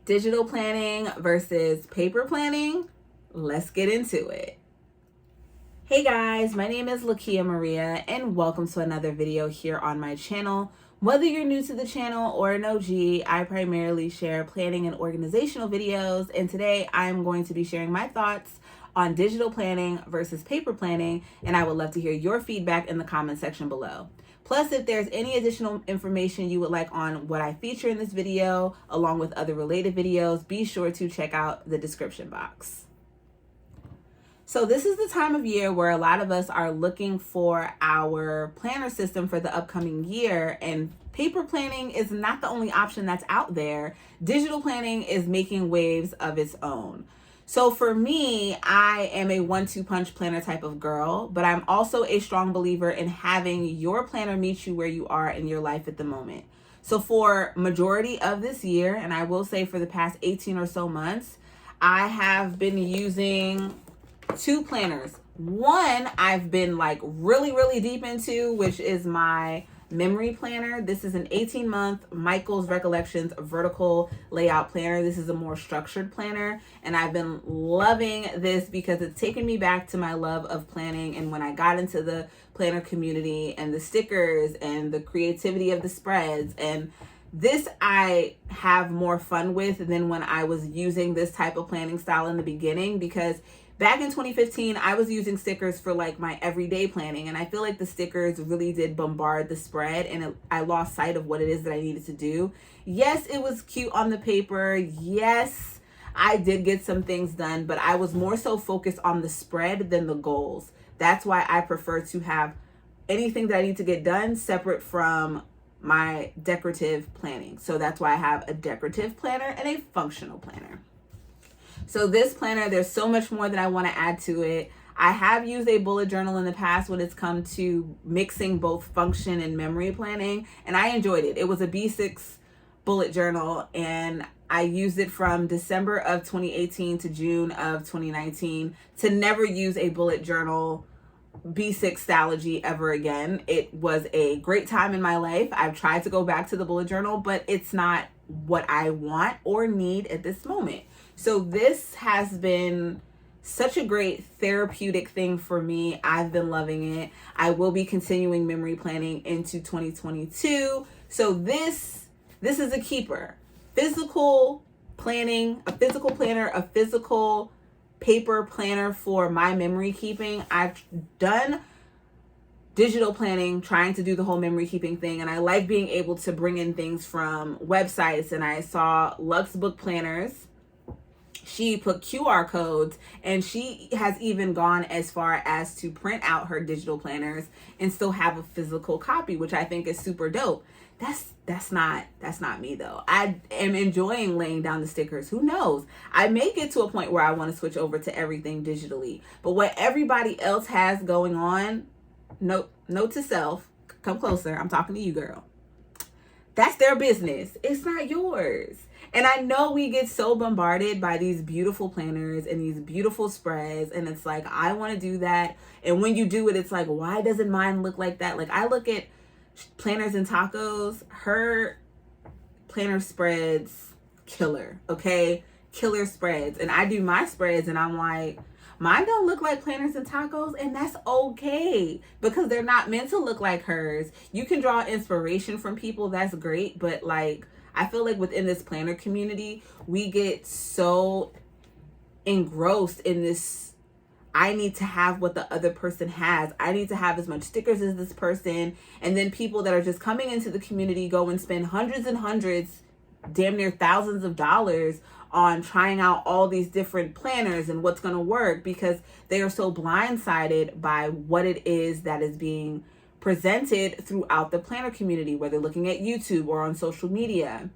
Digital planning versus paper planning? Let's get into it. Hey guys, my name is Lakia Maria and welcome to another video here on my channel. Whether you're new to the channel or an OG, I primarily share planning and organizational videos, and today I'm going to be sharing my thoughts on digital planning versus paper planning, and I would love to hear your feedback in the comment section below. Plus, if there's any additional information you would like on what I feature in this video, along with other related videos, be sure to check out the description box. So this is the time of year where a lot of us are looking for our planner system for the upcoming year, and paper planning is not the only option that's out there. Digital planning is making waves of its own. So for me, I am a 1-2 punch planner type of girl, but I'm also a strong believer in having your planner meet you where you are in your life at the moment. So for majority of this year, and I will say for the past 18 or so months, I have been using 2 planners. One I've been like really deep into, which is my memory planner. This is an 18-month Michael's Recollections vertical layout planner. This is a more structured planner, and I've been loving this because it's taken me back to my love of planning and when I got into the planner community and the stickers and the creativity of the spreads. And this I have more fun with than when I was using this type of planning style in the beginning, because back in 2015, I was using stickers for like my everyday planning, and I feel like the stickers really did bombard the spread, and I lost sight of what it is that I needed to do. Yes, it was cute on the paper. Yes, I did get some things done, but I was more so focused on the spread than the goals. That's why I prefer to have anything that I need to get done separate from my decorative planning. So that's why I have a decorative planner and a functional planner. So this planner, there's so much more that I want to add to it. I have used a bullet journal in the past when it's come to mixing both function and memory planning, and I enjoyed it. It was a B6 bullet journal, and I used it from December of 2018 to June of 2019 to never use a bullet journal B6 stalogy ever again. It was a great time in my life. I've tried to go back to the bullet journal, but it's not what I want or need at this moment. So this has been such a great therapeutic thing for me. I've been loving it. I will be continuing memory planning into 2022. So this is a keeper. Physical planning, a physical planner, a physical paper planner for my memory keeping. I've done digital planning, trying to do the whole memory keeping thing, and I like being able to bring in things from websites. And I saw Lux Book Planners. She put QR codes, and she has even gone as far as to print out her digital planners and still have a physical copy, which I think is super dope. That's not me though. I am enjoying laying down the stickers. Who knows? I may get to a point where I want to switch over to everything digitally. But what everybody else has going on, note to self, come closer. I'm talking to you, girl. That's their business. It's not yours. And I know we get so bombarded by these beautiful planners and these beautiful spreads, and it's like, I want to do that. And when you do it, it's like, why doesn't mine look like that? Like, I look at Planners and Tacos, her planner spreads, killer, okay? Killer spreads. And I do my spreads, and I'm like, mine don't look like Planners and Tacos, and that's okay, because they're not meant to look like hers. You can draw inspiration from people, that's great, but like, I feel like within this planner community, we get so engrossed in this, I need to have what the other person has. I need to have as much stickers as this person. And then people that are just coming into the community go and spend hundreds and hundreds, damn near thousands of dollars on trying out all these different planners and what's going to work, because they are so blindsided by what it is that is being presented throughout the planner community, whether looking at YouTube or on social media.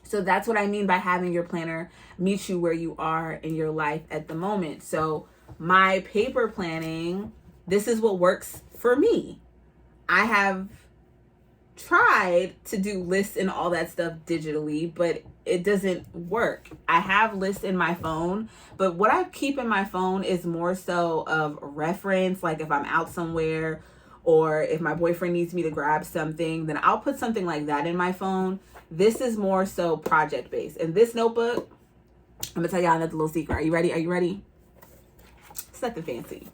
So that's what I mean by having your planner meet you where you are in your life at the moment. So my paper planning, this is what works for me. I have tried to do lists and all that stuff digitally, but it doesn't work. I have lists in my phone, but what I keep in my phone is more so of reference, like if I'm out somewhere or if my boyfriend needs me to grab something, then I'll put something like that in my phone. This is more so project based. And this notebook, I'm gonna tell y'all another little secret. Are you ready? Are you ready? It's nothing fancy.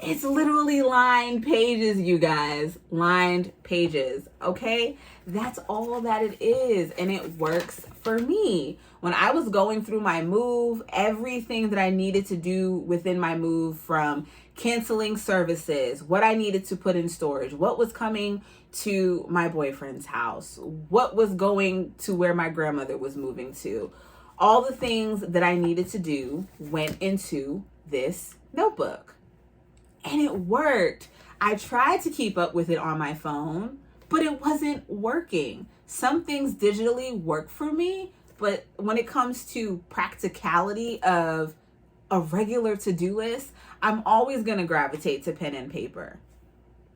It's literally lined pages, you guys. Lined pages, okay? That's all that it is, and it works for me. When I was going through my move, everything that I needed to do within my move, from canceling services, what I needed to put in storage, what was coming to my boyfriend's house, what was going to where my grandmother was moving to, all the things that I needed to do went into this notebook. And it worked. I tried to keep up with it on my phone, but it wasn't working. Some things digitally work for me, but when it comes to practicality of a regular to-do list, I'm always going to gravitate to pen and paper.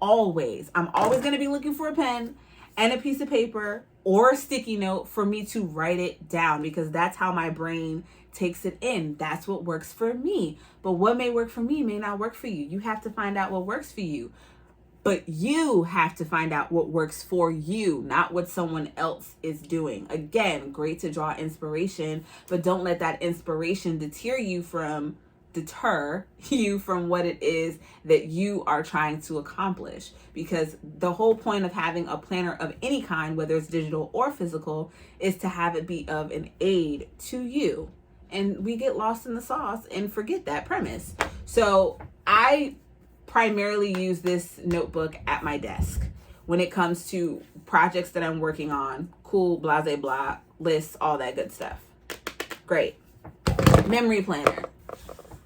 Always. I'm always going to be looking for a pen and a piece of paper or a sticky note for me to write it down, because that's how my brain takes it in. That's what works for me. But what may work for me may not work for you. You have to find out what works for you. But you have to find out what works for you, not what someone else is doing. Again, great to draw inspiration, but don't let that inspiration deter you from what it is that you are trying to accomplish. Because the whole point of having a planner of any kind, whether it's digital or physical, is to have it be of an aid to you. And we get lost in the sauce and forget that premise. So I primarily use this notebook at my desk when it comes to projects that I'm working on. Cool, blase blah, lists, all that good stuff. Great. Memory planner.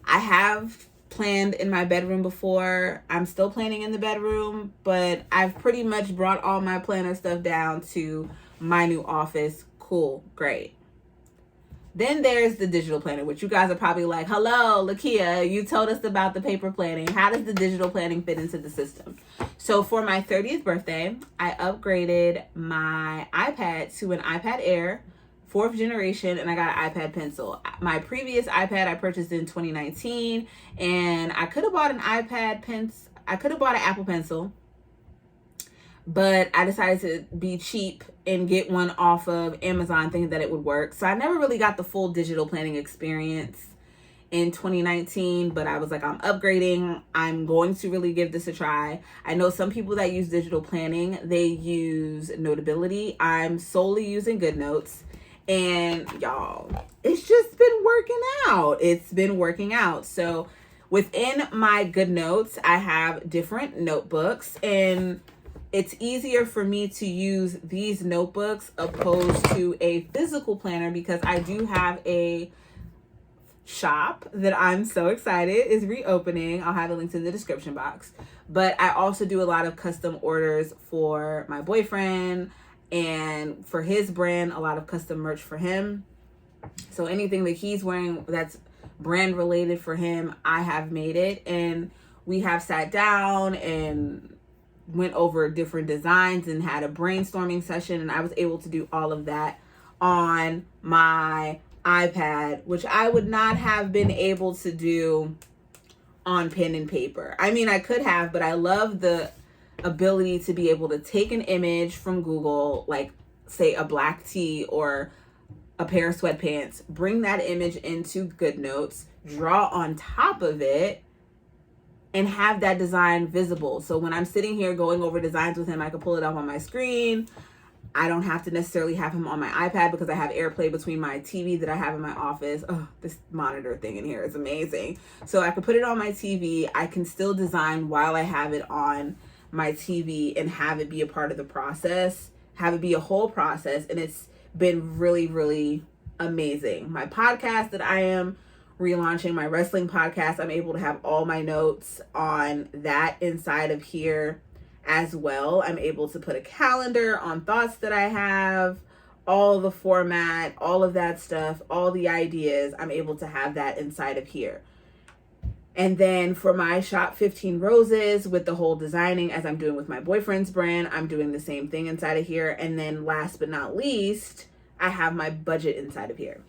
I have planned in my bedroom before. I'm still planning in the bedroom, but I've pretty much brought all my planner stuff down to my new office. Cool, great. Then there's the digital planner, which you guys are probably like, hello, Lakia, you told us about the paper planning. How does the digital planning fit into the system? So for my 30th birthday, I upgraded my iPad to an iPad Air, 4th generation, and I got an iPad Pencil. My previous iPad I purchased in 2019, and I could have bought an Apple Pencil, but I decided to be cheap and get one off of Amazon, thinking that it would work. So I never really got the full digital planning experience in 2019, but I was like, I'm upgrading. I'm going to really give this a try. I know some people that use digital planning, they use Notability. I'm solely using GoodNotes. And y'all, it's just been working out. It's been working out. So within my GoodNotes, I have different notebooks, and it's easier for me to use these notebooks opposed to a physical planner, because I do have a shop that I'm so excited is reopening. I'll have a link in the description box. But I also do a lot of custom orders for my boyfriend, and for his brand, a lot of custom merch for him. So anything that he's wearing that's brand related for him, I have made it. And we have sat down and went over different designs and had a brainstorming session, and I was able to do all of that on my iPad, which I would not have been able to do on pen and paper. I mean, I could have, but I love the ability to be able to take an image from Google, like say a black tee or a pair of sweatpants, bring that image into GoodNotes, draw on top of it, and have that design visible. So when I'm sitting here going over designs with him, I can pull it up on my screen. I don't have to necessarily have him on my iPad because I have AirPlay between my TV that I have in my office. Oh, this monitor thing in here is amazing. So I can put it on my TV. I can still design while I have it on my TV and have it be a part of the process, have it be a whole process. And it's been really, really amazing. My podcast that I am relaunching, my wrestling podcast, I'm able to have all my notes on that inside of here as well. I'm able to put a calendar on thoughts that I have, all the format, all of that stuff, all the ideas. I'm able to have that inside of here. And then for my Shop 15 Roses with the whole designing, as I'm doing with my boyfriend's brand, I'm doing the same thing inside of here. And then last but not least, I have my budget inside of here.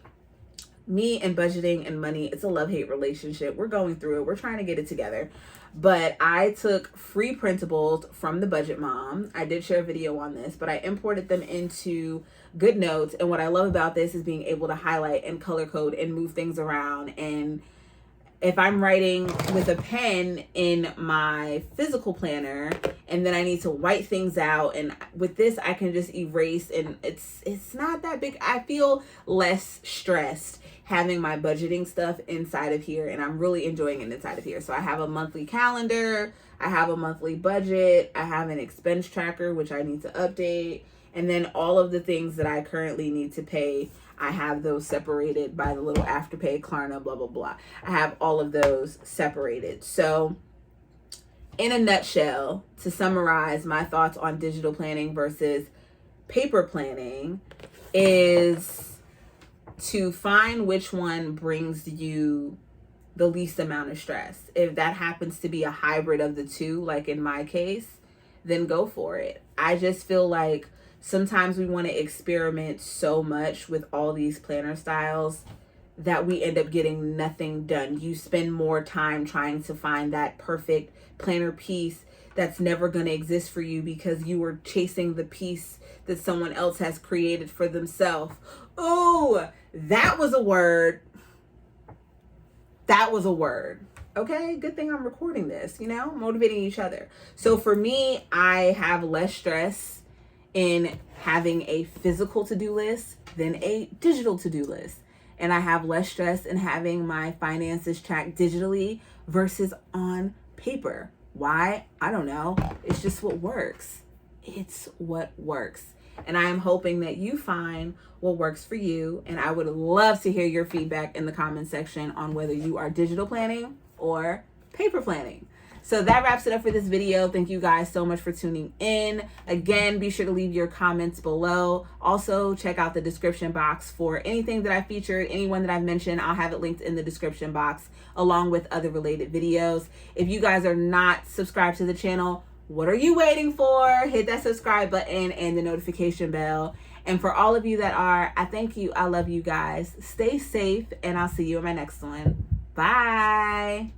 Me and budgeting and money, it's a love-hate relationship. We're going through it. We're trying to get it together. But I took free printables from the Budget Mom. I did share a video on this, but I imported them into GoodNotes. And what I love about this is being able to highlight and color code and move things around. And if I'm writing with a pen in my physical planner and then I need to white things out, and with this I can just erase, and it's not that big. I feel less stressed having my budgeting stuff inside of here, and I'm really enjoying it inside of here. So I have a monthly calendar, I have a monthly budget, I have an expense tracker which I need to update, and then all of the things that I currently need to pay, I have those separated by the little Afterpay, Klarna, blah, blah, blah. I have all of those separated. So in a nutshell, to summarize my thoughts on digital planning versus paper planning is to find which one brings you the least amount of stress. If that happens to be a hybrid of the two, like in my case, then go for it. I just feel like sometimes we want to experiment so much with all these planner styles that we end up getting nothing done. You spend more time trying to find that perfect planner piece that's never going to exist for you because you were chasing the piece that someone else has created for themselves. Oh, that was a word. That was a word. Okay, good thing I'm recording this, motivating each other. So for me, I have less stress in having a physical to-do list than a digital to-do list. And I have less stress in having my finances tracked digitally versus on paper. Why? I don't know. It's just what works. It's what works. And I am hoping that you find what works for you. And I would love to hear your feedback in the comment section on whether you are digital planning or paper planning. So that wraps it up for this video. Thank you guys so much for tuning in. Again, be sure to leave your comments below. Also, check out the description box for anything that I featured, anyone that I've mentioned. I'll have it linked in the description box along with other related videos. If you guys are not subscribed to the channel, what are you waiting for? Hit that subscribe button and the notification bell. And for all of you that are, I thank you. I love you guys. Stay safe, and I'll see you in my next one. Bye.